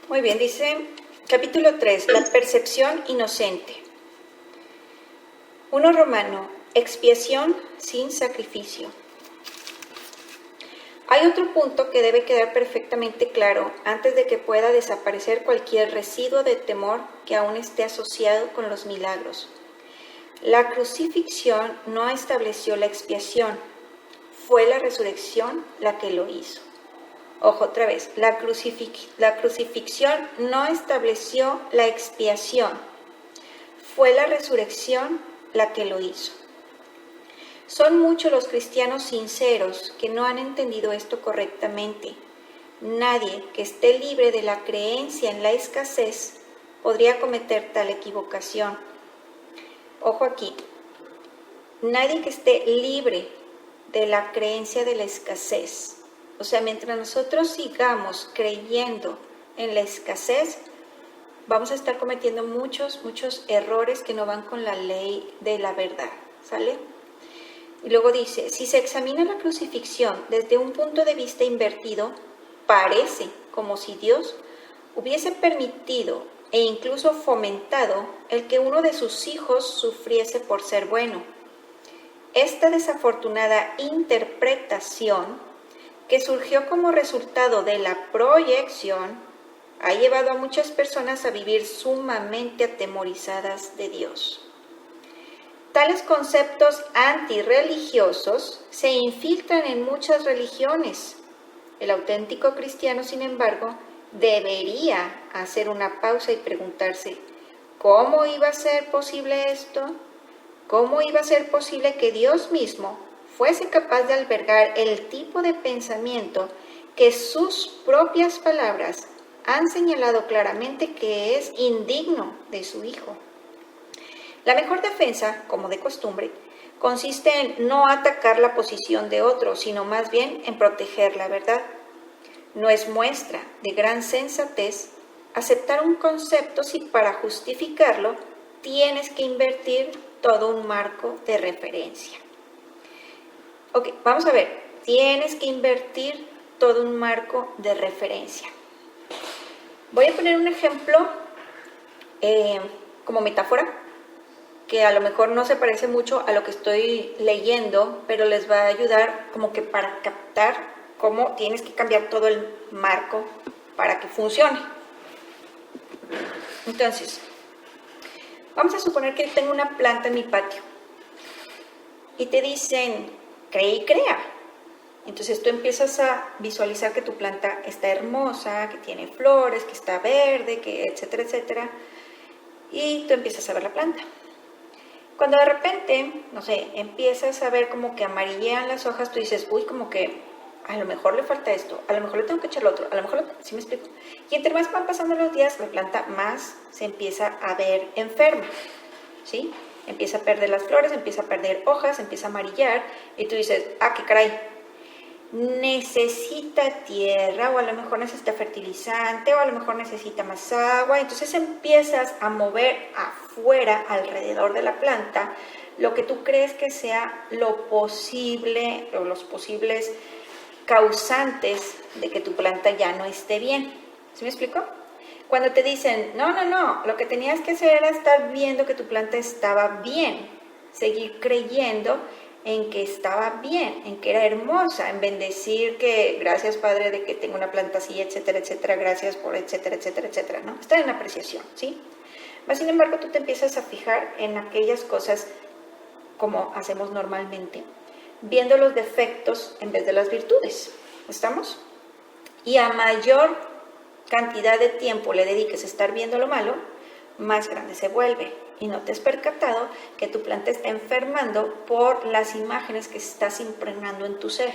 Muy bien, dice capítulo 3, la percepción inocente. 1 Romano, expiación sin sacrificio. Hay otro punto que debe quedar perfectamente claro antes de que pueda desaparecer cualquier residuo de temor que aún esté asociado con los milagros. La crucifixión no estableció la expiación, fue la resurrección la que lo hizo. Ojo, otra vez, la crucifixión no estableció la expiación, fue la resurrección la que lo hizo. Son muchos los cristianos sinceros que no han entendido esto correctamente. Nadie que esté libre de la creencia en la escasez podría cometer tal equivocación. Ojo aquí, nadie que esté libre de la creencia de la escasez. O sea, mientras nosotros sigamos creyendo en la escasez, vamos a estar cometiendo muchos errores que no van con la ley de la verdad, ¿sale? Y luego dice, si se examina la crucifixión desde un punto de vista invertido, parece como si Dios hubiese permitido e incluso fomentado el que uno de sus hijos sufriese por ser bueno. Esta desafortunada interpretación, que surgió como resultado de la proyección, ha llevado a muchas personas a vivir sumamente atemorizadas de Dios. Tales conceptos antirreligiosos se infiltran en muchas religiones. El auténtico cristiano, sin embargo, debería hacer una pausa y preguntarse, ¿cómo iba a ser posible esto? ¿Cómo iba a ser posible que Dios mismo fuese capaz de albergar el tipo de pensamiento que sus propias palabras han señalado claramente que es indigno de su Hijo? La mejor defensa, como de costumbre, consiste en no atacar la posición de otro, sino más bien en proteger la verdad. No es muestra de gran sensatez aceptar un concepto si para justificarlo tienes que invertir todo un marco de referencia. Ok, vamos a ver, tienes que invertir todo un marco de referencia. Voy a poner un ejemplo como metáfora, que a lo mejor no se parece mucho a lo que estoy leyendo, pero les va a ayudar como que para captar cómo tienes que cambiar todo el marco para que funcione. Entonces, vamos a suponer que tengo una planta en mi patio y te dicen, cree y crea. Entonces tú empiezas a visualizar que tu planta está hermosa, que tiene flores, que está verde, que etcétera, etcétera. Y tú empiezas a ver la planta. Cuando de repente, no sé, empiezas a ver como que amarillean las hojas, tú dices, uy, como que a lo mejor le falta esto, a lo mejor le tengo que echar lo otro, a lo mejor, ¿sí me explico? Y entre más van pasando los días, la planta más se empieza a ver enferma, ¿sí? Empieza a perder las flores, empieza a perder hojas, empieza a amarillar, y tú dices, ah, qué caray, necesita tierra, o a lo mejor necesita fertilizante, o a lo mejor necesita más agua. Entonces empiezas a mover afuera, alrededor de la planta, lo que tú crees que sea lo posible, o los posibles causantes de que tu planta ya no esté bien. ¿Sí me explico? Cuando te dicen, no, lo que tenías que hacer era estar viendo que tu planta estaba bien, seguir creyendo en que estaba bien, en que era hermosa, en bendecir que gracias Padre de que tengo una planta así, etcétera, etcétera, gracias por etcétera, etcétera, etcétera, ¿no? Está en apreciación, ¿sí? Mas, sin embargo, tú te empiezas a fijar en aquellas cosas como hacemos normalmente, viendo los defectos en vez de las virtudes, ¿estamos? Y a mayor cantidad de tiempo le dediques a estar viendo lo malo, más grande se vuelve. Y no te has percatado que tu planta está enfermando por las imágenes que estás impregnando en tu ser.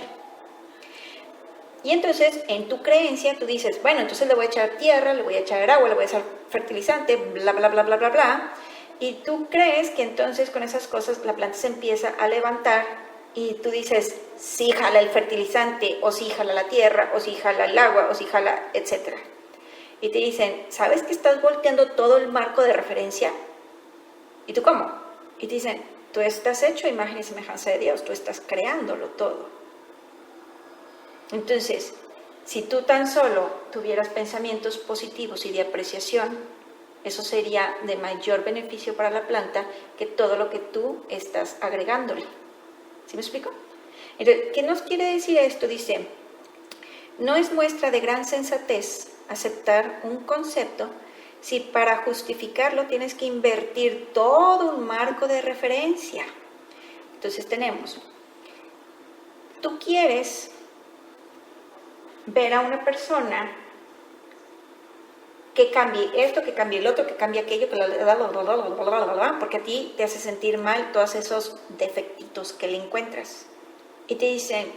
Y entonces, en tu creencia, tú dices, bueno, entonces le voy a echar tierra, le voy a echar agua, le voy a echar fertilizante, bla, bla, bla, bla, bla, bla. Y tú crees que entonces con esas cosas la planta se empieza a levantar y tú dices, sí jala el fertilizante, o sí jala la tierra, o sí jala el agua, o sí jala, etcétera. Y te dicen, ¿sabes que estás volteando todo el marco de referencia? ¿Y tú cómo? Y te dicen, tú estás hecho a imagen y semejanza de Dios, tú estás creándolo todo. Entonces, Si tú tan solo tuvieras pensamientos positivos y de apreciación, eso sería de mayor beneficio para la planta que todo lo que tú estás agregándole. ¿Sí me explico? Entonces, ¿qué nos quiere decir esto? Dice, no es muestra de gran sensatez aceptar un concepto si para justificarlo tienes que invertir todo un marco de referencia. Entonces tenemos, tú quieres ver a una persona que cambie esto, que cambie el otro, que cambie aquello, porque a ti te hace sentir mal todos esos defectitos que le encuentras. Y te dicen,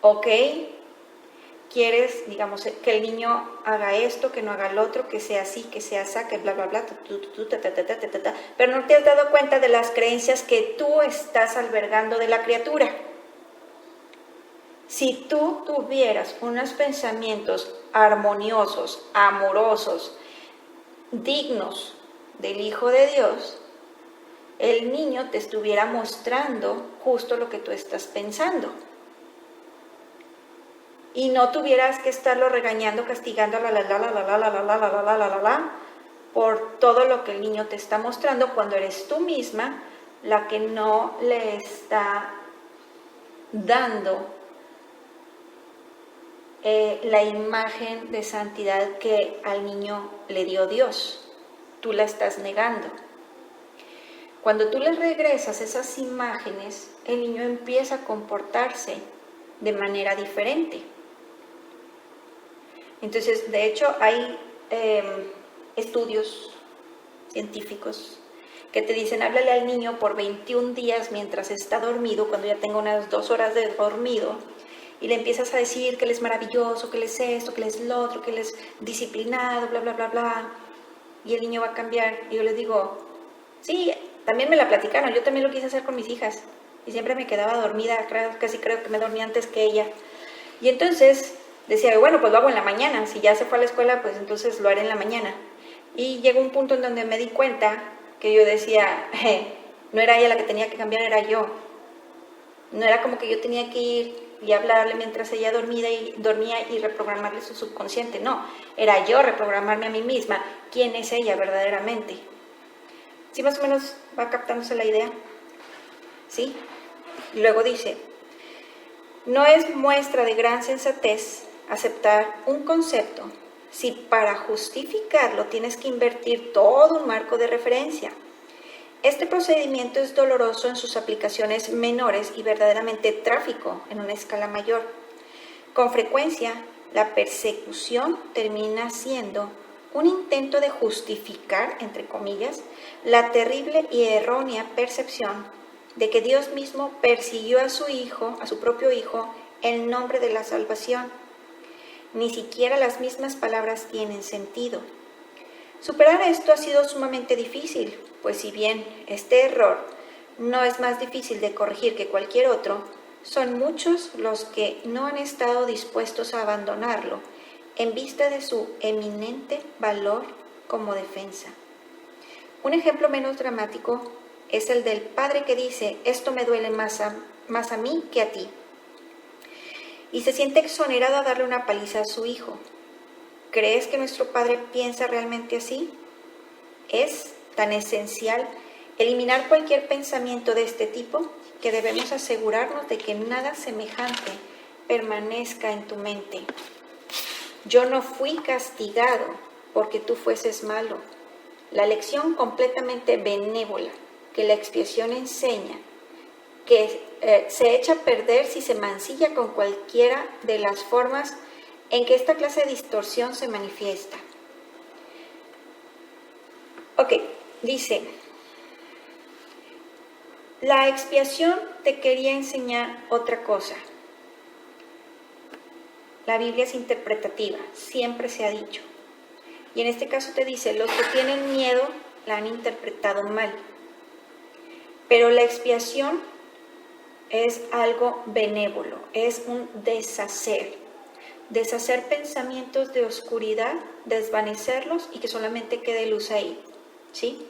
ok, quieres, digamos, que el niño haga esto, que no haga el otro, que sea así, que sea así, que bla, bla, bla, pero no te has dado cuenta de las creencias que tú estás albergando de la criatura. Si tú tuvieras unos pensamientos armoniosos, amorosos, dignos del Hijo de Dios, el niño te estuviera mostrando justo lo que tú estás pensando. Y no tuvieras que estarlo regañando, castigando, por todo lo que el niño te está mostrando cuando eres tú misma la que no le está dando la imagen de santidad que al niño le dio Dios. Tú la estás negando. Cuando tú le regresas esas imágenes, el niño empieza a comportarse de manera diferente. Entonces, de hecho, hay estudios científicos que te dicen, háblale al niño por 21 días mientras está dormido, cuando ya tenga unas 2 horas de dormido, y le empiezas a decir que él es maravilloso, que él es esto, que él es lo otro, que él es disciplinado, bla, bla, bla, bla, y el niño va a cambiar. Y yo les digo, sí, también me la platicaron, yo también lo quise hacer con mis hijas, y siempre me quedaba dormida, casi creo que me dormía antes que ella. Y entonces decía, bueno, pues lo hago en la mañana, si ya se fue a la escuela, pues entonces lo haré en la mañana. Y llegó un punto en donde me di cuenta que yo decía, no era ella la que tenía que cambiar, era yo. No era como que yo tenía que ir y hablarle mientras ella dormía y reprogramarle su subconsciente, no, era yo reprogramarme a mí misma, quién es ella verdaderamente. ¿Sí más o menos va captándose la idea? ¿Sí? Y luego dice, no es muestra de gran sensatez aceptar un concepto si para justificarlo tienes que invertir todo un marco de referencia. Este procedimiento es doloroso en sus aplicaciones menores y verdaderamente trágico en una escala mayor. Con frecuencia, la persecución termina siendo un intento de justificar, entre comillas, la terrible y errónea percepción de que Dios mismo persiguió a su hijo, a su propio hijo, en nombre de la salvación. Ni siquiera las mismas palabras tienen sentido. Superar esto ha sido sumamente difícil, pues si bien este error no es más difícil de corregir que cualquier otro, son muchos los que no han estado dispuestos a abandonarlo en vista de su eminente valor como defensa. Un ejemplo menos dramático es el del padre que dice, esto me duele más a mí que a ti, y se siente exonerado a darle una paliza a su hijo. ¿Crees que nuestro Padre piensa realmente así? Es tan esencial eliminar cualquier pensamiento de este tipo que debemos asegurarnos de que nada semejante permanezca en tu mente. Yo no fui castigado porque tú fueses malo. La lección completamente benévola que la expiación enseña, que se echa a perder si se mancilla con cualquiera de las formas en que esta clase de distorsión se manifiesta. Ok, dice, la expiación te quería enseñar otra cosa. La Biblia es interpretativa, siempre se ha dicho. Y en este caso te dice, los que tienen miedo la han interpretado mal. Pero la expiación es algo benévolo, es un deshacer pensamientos de oscuridad, desvanecerlos y que solamente quede luz ahí, ¿sí?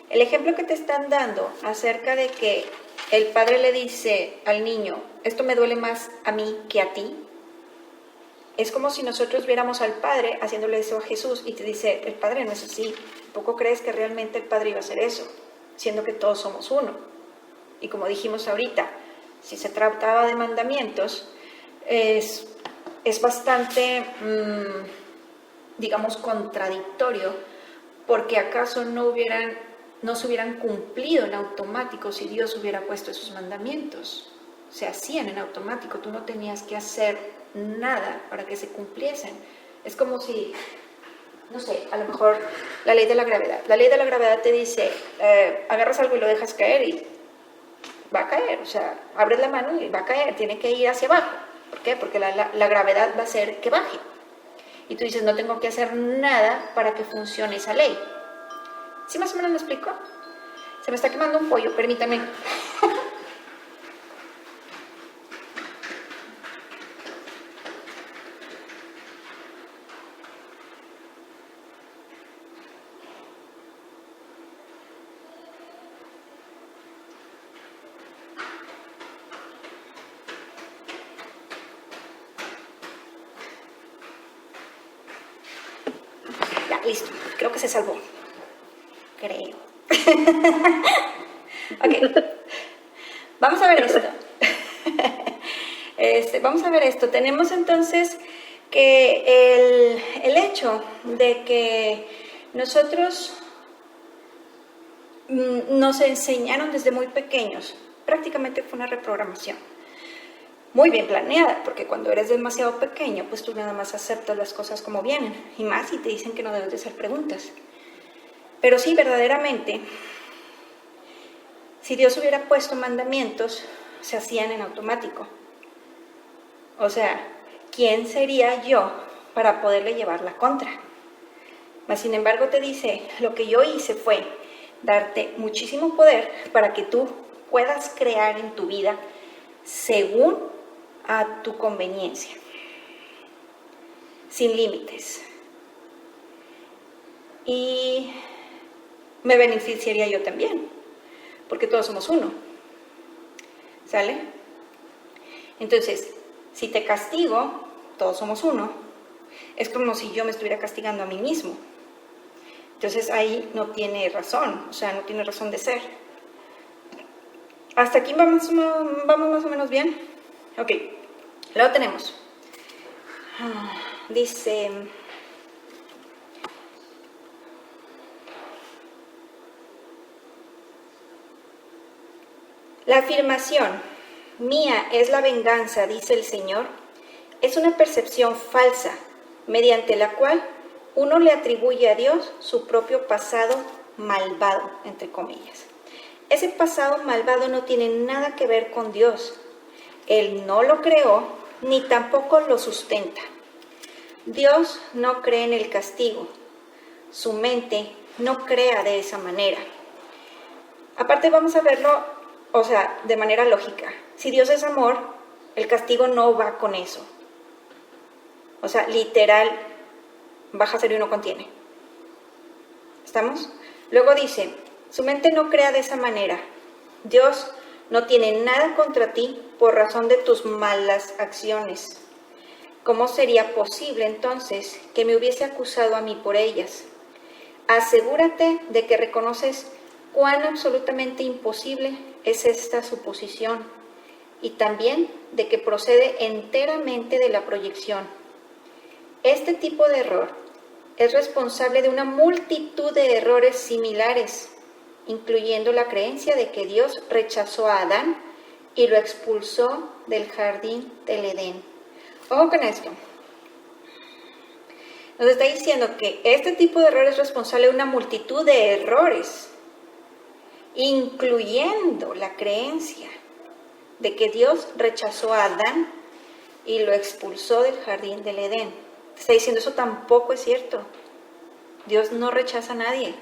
El ejemplo que te están dando acerca de que el padre le dice al niño, esto me duele más a mí que a ti, es como si nosotros viéramos al Padre haciéndole eso a Jesús y te dice, el Padre no es así. ¿Tampoco crees que realmente el Padre iba a hacer eso? Siendo que todos somos uno. Y como dijimos ahorita, si se trataba de mandamientos, es bastante, digamos, contradictorio, porque acaso no se hubieran cumplido en automático si Dios hubiera puesto esos mandamientos. Se hacían en automático, tú no tenías que hacer nada para que se cumpliesen. Es como si, no sé, a lo mejor la ley de la gravedad. La ley de la gravedad te dice, agarras algo y lo dejas caer y va a caer. O sea, abres la mano y va a caer, tiene que ir hacia abajo. ¿Por qué? Porque la gravedad va a hacer que baje. Y tú dices, no tengo que hacer nada para que funcione esa ley. ¿Sí más o menos me explico? Se me está quemando un pollo, permítame. Ya, listo. Creo que se salvó. Creo. Ok. Vamos a ver esto. Vamos a ver esto. Tenemos entonces que el hecho de que nosotros nos enseñaron desde muy pequeños, prácticamente fue una reprogramación. Muy bien planeada, porque cuando eres demasiado pequeño, pues tú nada más aceptas las cosas como vienen, y más si te dicen que no debes de hacer preguntas. Pero sí, verdaderamente, si Dios hubiera puesto mandamientos, se hacían en automático. O sea, ¿quién sería yo para poderle llevar la contra? Mas, sin embargo, te dice, lo que yo hice fue darte muchísimo poder para que tú puedas crear en tu vida según a tu conveniencia, sin límites. Y me beneficiaría yo también, porque todos somos uno. ¿Sale? Entonces, si te castigo, todos somos uno. Es como si yo me estuviera castigando a mí mismo. Entonces ahí no tiene razón, o sea, no tiene razón de ser. ¿Hasta aquí vamos más o menos bien? Ok, luego tenemos. Dice... La afirmación, mía es la venganza, dice el Señor, es una percepción falsa, mediante la cual uno le atribuye a Dios su propio pasado malvado, entre comillas. Ese pasado malvado no tiene nada que ver con Dios. Él no lo creó, ni tampoco lo sustenta. Dios no cree en el castigo. Su mente no crea de esa manera. Aparte vamos a verlo, o sea, de manera lógica. Si Dios es amor, el castigo no va con eso. O sea, literal, baja cero y no contiene. ¿Estamos? Luego dice, su mente no crea de esa manera. Dios no tiene nada contra ti por razón de tus malas acciones. ¿Cómo sería posible entonces que me hubiese acusado a mí por ellas? Asegúrate de que reconoces cuán absolutamente imposible es esta suposición y también de que procede enteramente de la proyección. Este tipo de error es responsable de una multitud de errores similares, incluyendo la creencia de que Dios rechazó a Adán y lo expulsó del jardín del Edén. Ojo con esto. Nos está diciendo que este tipo de error es responsable de una multitud de errores, incluyendo la creencia de que Dios rechazó a Adán y lo expulsó del jardín del Edén. Está diciendo, eso tampoco es cierto. Dios no rechaza a nadie.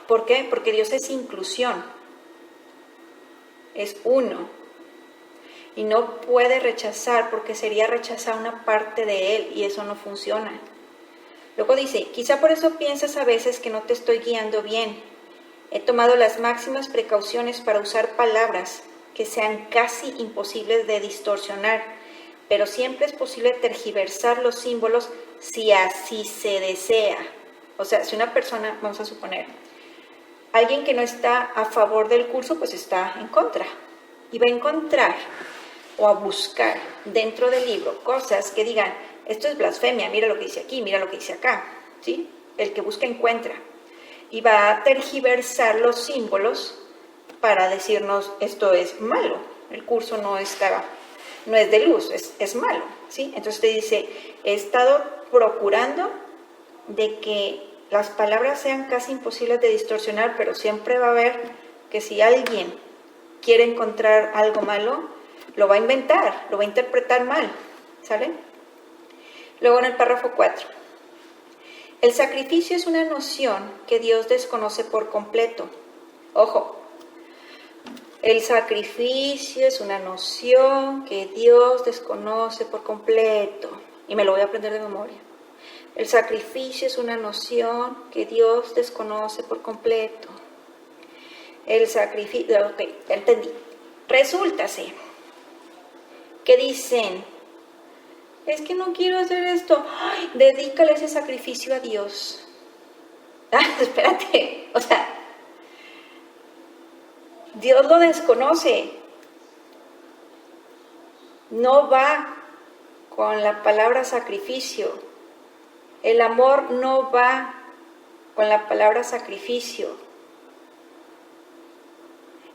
¿Por qué? Porque Dios es inclusión. Es uno. Y no puede rechazar porque sería rechazar una parte de Él y eso no funciona. Luego dice, quizá por eso piensas a veces que no te estoy guiando bien. He tomado las máximas precauciones para usar palabras que sean casi imposibles de distorsionar pero siempre es posible tergiversar los símbolos si así se desea. O sea, si una persona, vamos a suponer, alguien que no está a favor del curso, pues está en contra. Y va a encontrar o a buscar dentro del libro cosas que digan, esto es blasfemia, mira lo que dice aquí, mira lo que dice acá, ¿sí? El que busca encuentra. Y va a tergiversar los símbolos para decirnos, esto es malo, el curso no es de luz, es malo, ¿sí? Entonces te dice, he estado procurando de que las palabras sean casi imposibles de distorsionar, pero siempre va a haber que si alguien quiere encontrar algo malo, lo va a inventar, lo va a interpretar mal, ¿sale? Luego en el párrafo 4. El sacrificio es una noción que Dios desconoce por completo. Ojo, el sacrificio es una noción que Dios desconoce por completo. Y me lo voy a aprender de memoria. El sacrificio es una noción que Dios desconoce por completo. El sacrificio, ok, ya entendí. Resúltase que dicen, es que no quiero hacer esto. Ay, dedícale ese sacrificio a Dios. Espérate, o sea, Dios lo desconoce. No va con la palabra sacrificio. El amor no va con la palabra sacrificio.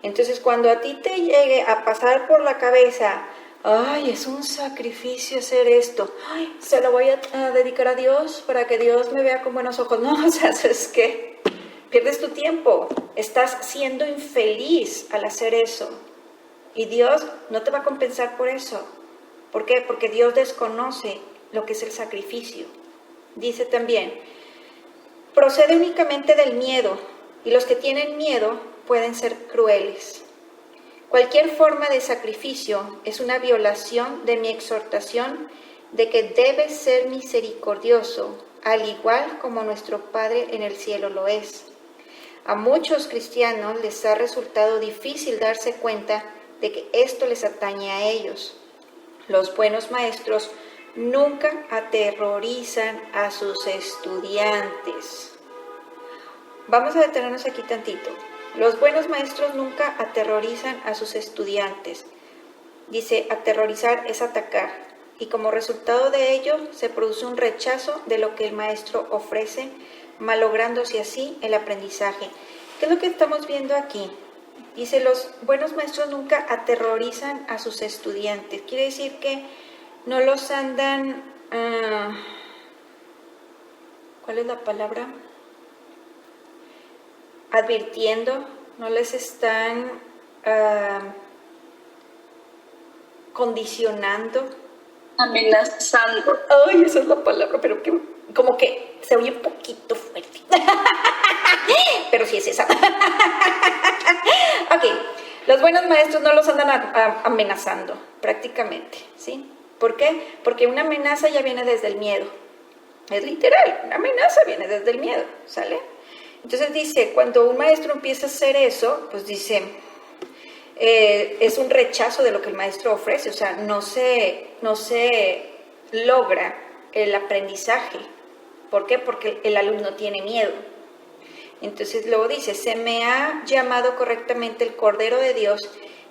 Entonces, cuando a ti te llegue a pasar por la cabeza, ay, es un sacrificio hacer esto, ay, se lo voy a dedicar a Dios para que Dios me vea con buenos ojos. No, o sea, es que pierdes tu tiempo, estás siendo infeliz al hacer eso. Y Dios no te va a compensar por eso. ¿Por qué? Porque Dios desconoce lo que es el sacrificio. Dice también, procede únicamente del miedo, y los que tienen miedo pueden ser crueles. Cualquier forma de sacrificio es una violación de mi exhortación de que debes ser misericordioso, al igual como nuestro Padre en el cielo lo es. A muchos cristianos les ha resultado difícil darse cuenta de que esto les atañe a ellos. Los buenos maestros nunca aterrorizan a sus estudiantes. Vamos a detenernos aquí tantito. Los buenos maestros nunca aterrorizan a sus estudiantes. Dice, aterrorizar es atacar. Y como resultado de ello, se produce un rechazo de lo que el maestro ofrece, malográndose así el aprendizaje. ¿Qué es lo que estamos viendo aquí? Dice, los buenos maestros nunca aterrorizan a sus estudiantes. Quiere decir que no los andan... ¿cuál es la palabra? Advirtiendo, no les están condicionando. Amenazando. Ay, esa es la palabra, pero que, como que se oye un poquito fuerte. Pero sí es esa. Ok, los buenos maestros no los andan amenazando, prácticamente, ¿sí? ¿Por qué? Porque una amenaza ya viene desde el miedo. Es literal, una amenaza viene desde el miedo, ¿sale? Entonces dice, cuando un maestro empieza a hacer eso, pues dice, es un rechazo de lo que el maestro ofrece, o sea, no se logra el aprendizaje. ¿Por qué? Porque el alumno tiene miedo. Entonces luego dice, se me ha llamado correctamente el Cordero de Dios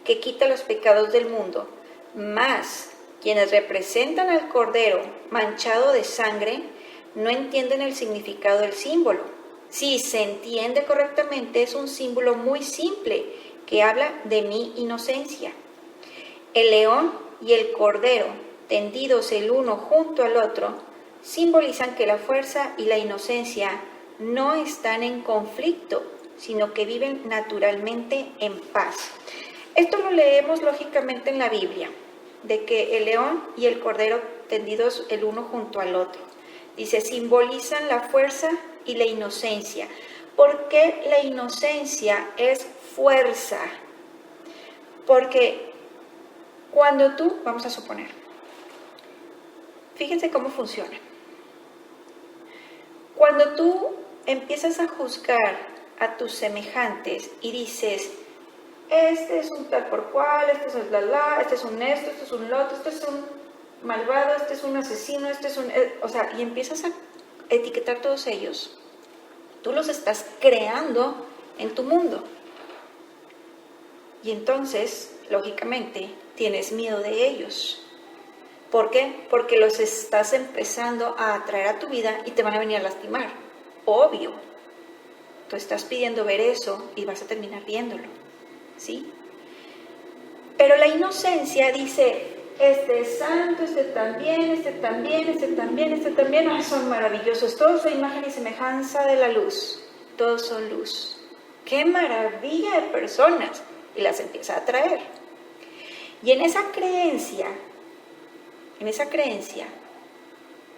que quita los pecados del mundo, mas quienes representan al Cordero manchado de sangre no entienden el significado del símbolo. Si se entiende correctamente, es un símbolo muy simple que habla de mi inocencia. El león y el cordero, tendidos el uno junto al otro, simbolizan que la fuerza y la inocencia no están en conflicto, sino que viven naturalmente en paz. Esto lo leemos lógicamente en la Biblia, de que el león y el cordero tendidos el uno junto al otro. Dice, simbolizan la fuerza y la inocencia. ¿Por qué la inocencia es fuerza? Porque cuando tú, vamos a suponer, fíjense cómo funciona. Cuando tú empiezas a juzgar a tus semejantes y dices, este es un tal por cual, este es un este es un esto, este es un lo otro, este es un malvado, este es un asesino, este es un... o sea, y empiezas a etiquetar todos ellos. Tú los estás creando en tu mundo. Y entonces, lógicamente, tienes miedo de ellos. ¿Por qué? Porque los estás empezando a atraer a tu vida y te van a venir a lastimar. Obvio. Tú estás pidiendo ver eso y vas a terminar viéndolo. ¿Sí? Pero la inocencia dice, este es santo, este también, este también, este también, este también. ¡Ay, son maravillosos! Todos son imagen y semejanza de la luz. Todos son luz. ¡Qué maravilla de personas! Y las empieza a atraer. Y en esa creencia,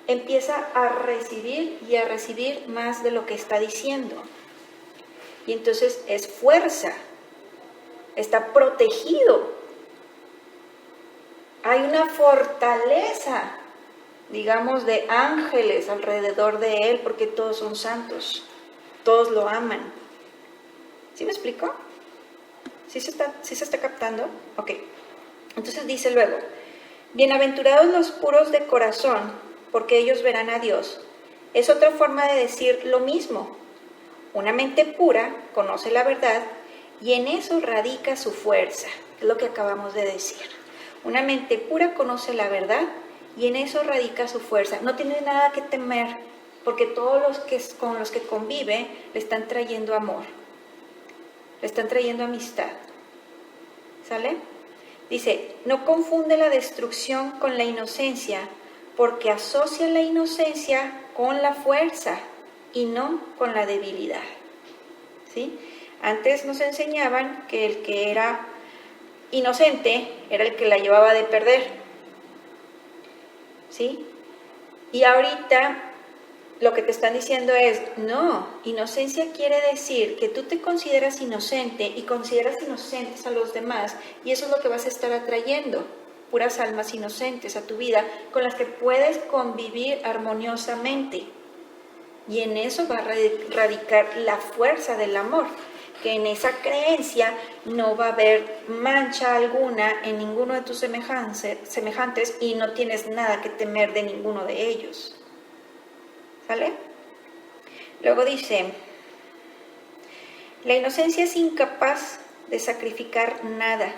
empieza a recibir y a recibir más de lo que está diciendo. Y entonces es fuerza, está protegido. Hay una fortaleza, digamos, de ángeles alrededor de él, porque todos son santos, todos lo aman. ¿Sí me explico? ¿Sí se está captando? Ok. Entonces dice luego, bienaventurados los puros de corazón, porque ellos verán a Dios. Es otra forma de decir lo mismo. Una mente pura conoce la verdad y en eso radica su fuerza. Es lo que acabamos de decir. Una mente pura conoce la verdad y en eso radica su fuerza. No tiene nada que temer, porque todos los que con los que convive le están trayendo amor, le están trayendo amistad. ¿Sale? Dice, no confunde la destrucción con la inocencia, porque asocia la inocencia con la fuerza y no con la debilidad. ¿Sí? Antes nos enseñaban que el que era inocente era el que la llevaba de perder. ¿Sí? Y ahorita lo que te están diciendo es, no, inocencia quiere decir que tú te consideras inocente y consideras inocentes a los demás, y eso es lo que vas a estar atrayendo, puras almas inocentes a tu vida, con las que puedes convivir armoniosamente. Y en eso va a radicar la fuerza del amor, que en esa creencia no va a haber mancha alguna en ninguno de tus semejantes y no tienes nada que temer de ninguno de ellos. ¿Sale? Luego dice, la inocencia es incapaz de sacrificar nada,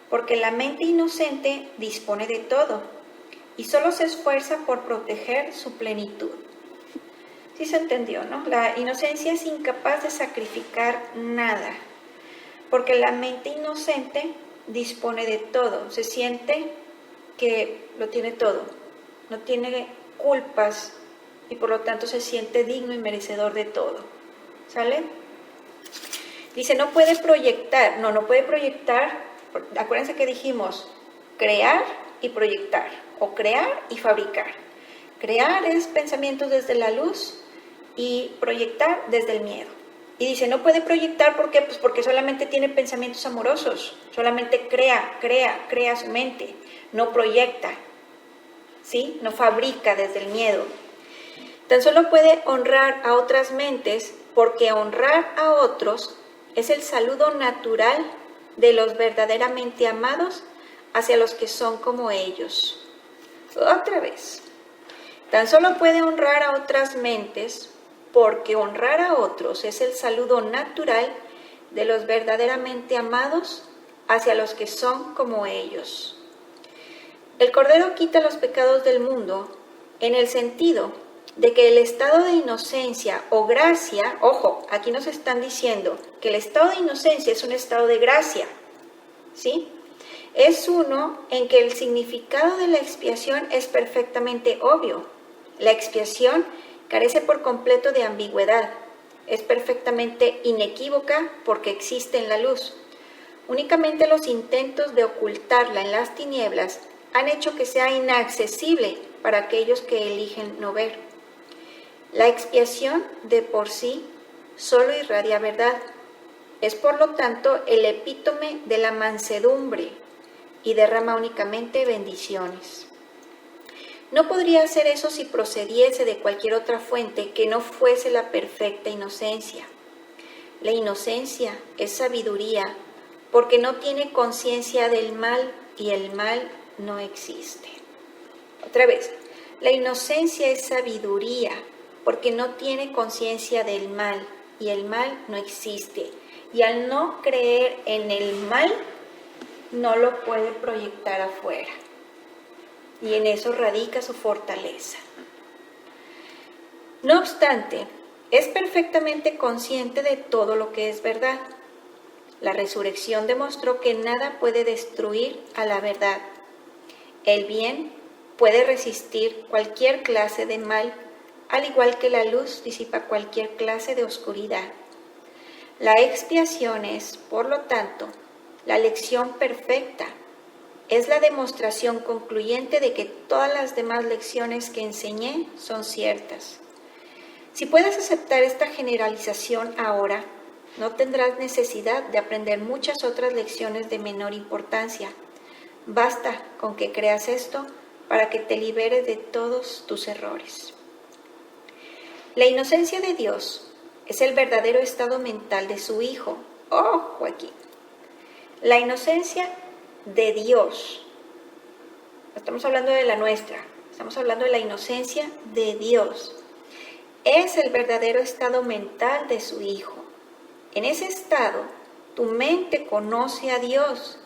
porque la mente inocente dispone de todo y solo se esfuerza por proteger su plenitud. ¿Sí se entendió, no? La inocencia es incapaz de sacrificar nada, porque la mente inocente dispone de todo, se siente que lo tiene todo, no tiene culpas y por lo tanto se siente digno y merecedor de todo. ¿Sale? Dice, no puede proyectar, acuérdense que dijimos crear y proyectar, o crear y fabricar. Crear es pensamientos desde la luz y proyectar desde el miedo. Y dice, no puede proyectar, ¿por qué? Pues porque solamente tiene pensamientos amorosos, solamente crea su mente, no proyecta, ¿sí? No fabrica desde el miedo. Tan solo puede honrar a otras mentes, porque honrar a otros es el saludo natural de los verdaderamente amados hacia los que son como ellos. Otra vez. Tan solo puede honrar a otras mentes, porque honrar a otros es el saludo natural de los verdaderamente amados hacia los que son como ellos. El Cordero quita los pecados del mundo en el sentido de que el estado de inocencia o gracia, ojo, aquí nos están diciendo que el estado de inocencia es un estado de gracia, ¿sí? Es uno en que el significado de la expiación es perfectamente obvio. La expiación carece por completo de ambigüedad, es perfectamente inequívoca porque existe en la luz. Únicamente los intentos de ocultarla en las tinieblas han hecho que sea inaccesible para aquellos que eligen no ver. La expiación de por sí solo irradia verdad. Es por lo tanto el epítome de la mansedumbre y derrama únicamente bendiciones. No podría hacer eso si procediese de cualquier otra fuente que no fuese la perfecta inocencia. La inocencia es sabiduría porque no tiene conciencia del mal y el mal no existe. Otra vez, la inocencia es sabiduría porque no tiene conciencia del mal y el mal no existe. Y al no creer en el mal, no lo puede proyectar afuera. Y en eso radica su fortaleza. No obstante, es perfectamente consciente de todo lo que es verdad. La resurrección demostró que nada puede destruir a la verdad. El bien puede resistir cualquier clase de mal, al igual que la luz disipa cualquier clase de oscuridad. La expiación es, por lo tanto, la lección perfecta. Es la demostración concluyente de que todas las demás lecciones que enseñé son ciertas. Si puedes aceptar esta generalización ahora, no tendrás necesidad de aprender muchas otras lecciones de menor importancia. Basta con que creas esto para que te liberes de todos tus errores. La inocencia de Dios es el verdadero estado mental de su Hijo. ¡Ojo aquí! La inocencia de Dios. No estamos hablando de la nuestra, estamos hablando de la inocencia de Dios. Es el verdadero estado mental de su Hijo. En ese estado, tu mente conoce a Dios,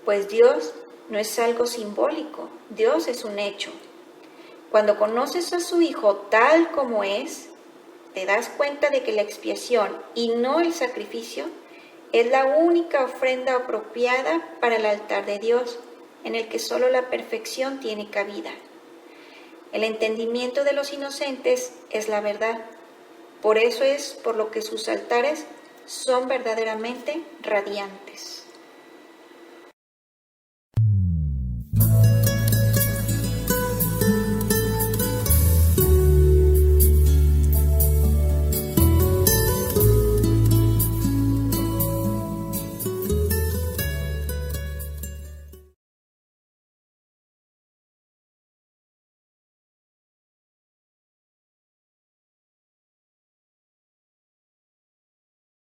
pues Dios no es algo simbólico, Dios es un hecho. Cuando conoces a su Hijo tal como es, te das cuenta de que la expiación y no el sacrificio es la única ofrenda apropiada para el altar de Dios, en el que solo la perfección tiene cabida. El entendimiento de los inocentes es la verdad. Por eso es por lo que sus altares son verdaderamente radiantes.